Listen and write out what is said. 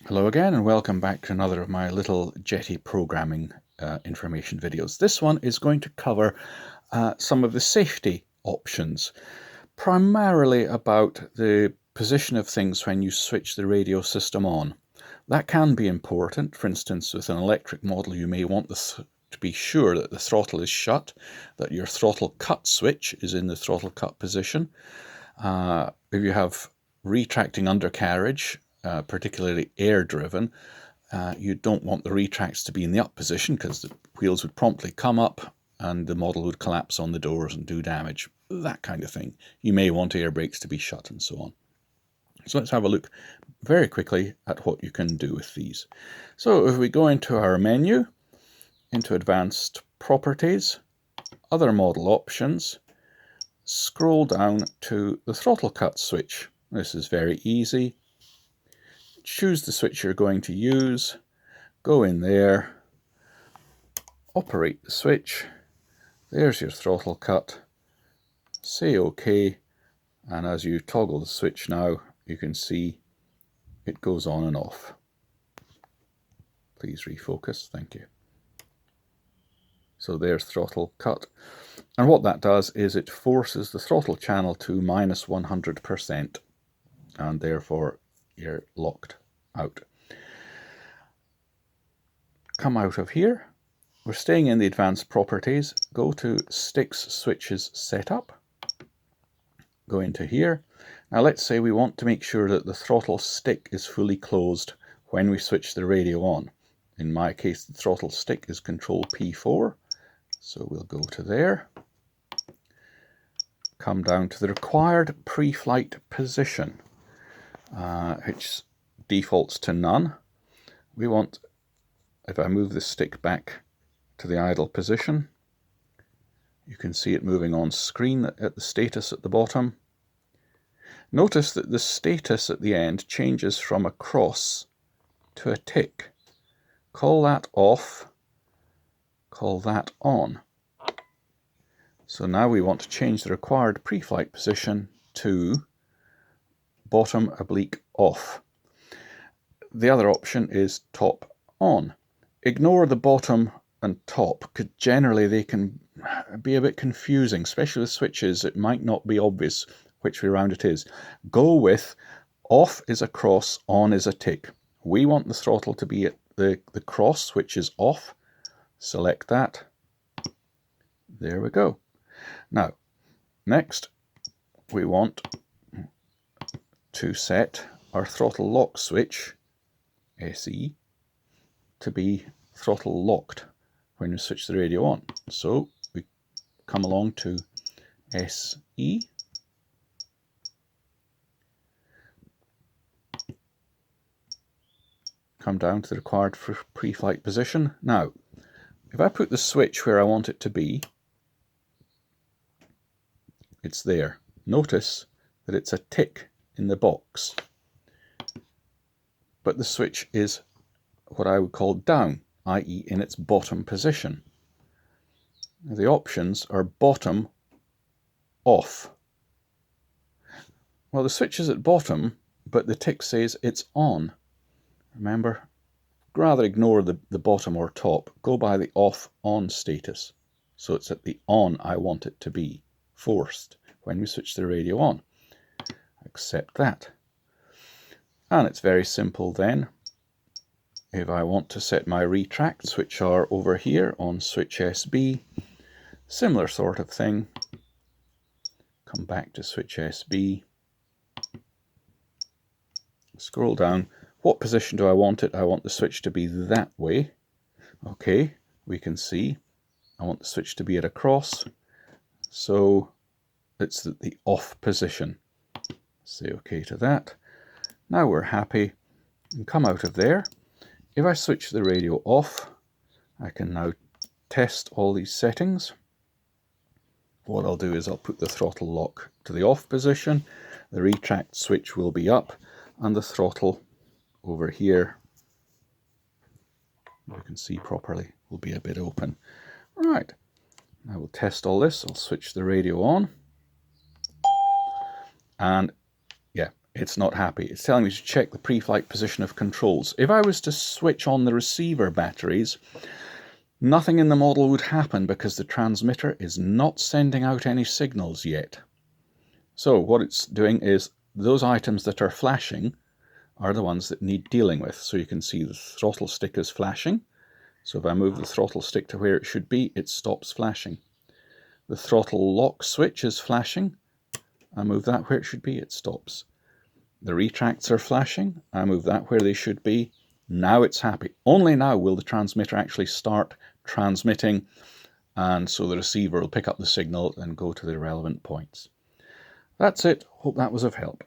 Hello again and welcome back to another of my little Jeti programming information videos. This one is going to cover some of the safety options, primarily about the position of things when you switch the radio system on. That can be important. For instance, with an electric model you may want to be sure that the throttle is shut, that your throttle cut switch is in the throttle cut position. If you have retracting undercarriage, particularly air driven, you don't want the retracts to be in the up position because the wheels would promptly come up and the model would collapse on the doors and do damage, that kind of thing. You may want air brakes to be shut and so on. So let's have a look very quickly at what you can do with these. So if we go into our menu, into Advanced Properties, Other Model Options, scroll down to the throttle cut switch. This is very easy. Choose the switch you're going to use, go in there, operate the switch, there's your throttle cut, say OK, and as you toggle the switch now, you can see it goes on and off. Please refocus, thank you. So there's throttle cut, and what that does is it forces the throttle channel to minus 100%, and therefore you're locked out. Come out of here. We're staying in the advanced properties. Go to Sticks Switches Setup. Go into here. Now let's say we want to make sure that the throttle stick is fully closed when we switch the radio on. In my case, the throttle stick is Control P4. So we'll go to there. Come down to the required pre-flight position, which defaults to none. We want, if I move the stick back to the idle position, you can see it moving on screen at the status at the bottom. Notice that the status at the end changes from a cross to a tick. Call that off, call that on. So now we want to change the required pre-flight position to bottom oblique off. The other option is top on. Ignore the bottom and top, because generally they can be a bit confusing, especially with switches. It might not be obvious which way around it is. Go with off is a cross, on is a tick. We want the throttle to be at the cross, which is off. Select that. There we go. Now, next we want to set our throttle lock switch, SE, to be throttle locked when we switch the radio on. So we come along to SE, come down to the required pre-flight position. Now, if I put the switch where I want it to be, it's there. Notice that it's a tick in the box, but the switch is what I would call down, i.e. in its bottom position. The options are bottom, off. Well, the switch is at bottom, but the tick says it's on. Remember, rather ignore the bottom or top, go by the off on status. So it's at the on I want it to be, forced, when we switch the radio on. Accept that. And it's very simple then. If I want to set my retracts, which are over here on switch SB, similar sort of thing. Come back to switch SB. Scroll down. What position do I want it? I want the switch to be that way. Okay, we can see. I want the switch to be at a cross. So it's the off position. Say OK to that. Now we're happy and come out of there. If I switch the radio off, I can now test all these settings. What I'll do is I'll put the throttle lock to the off position, the retract switch will be up, and the throttle over here, you can see properly, will be a bit open. Right, I will test all this. I'll switch the radio on, and yeah, it's not happy. It's telling me to check the pre-flight position of controls. If I was to switch on the receiver batteries, nothing in the model would happen because the transmitter is not sending out any signals yet. So what it's doing is those items that are flashing are the ones that need dealing with. So you can see the throttle stick is flashing. So if I move the throttle stick to where it should be, it stops flashing. The throttle lock switch is flashing. I move that where it should be, it stops. The retracts are flashing. I move that where they should be. Now it's happy. Only now will the transmitter actually start transmitting, and so the receiver will pick up the signal and go to the relevant points. That's it. Hope that was of help.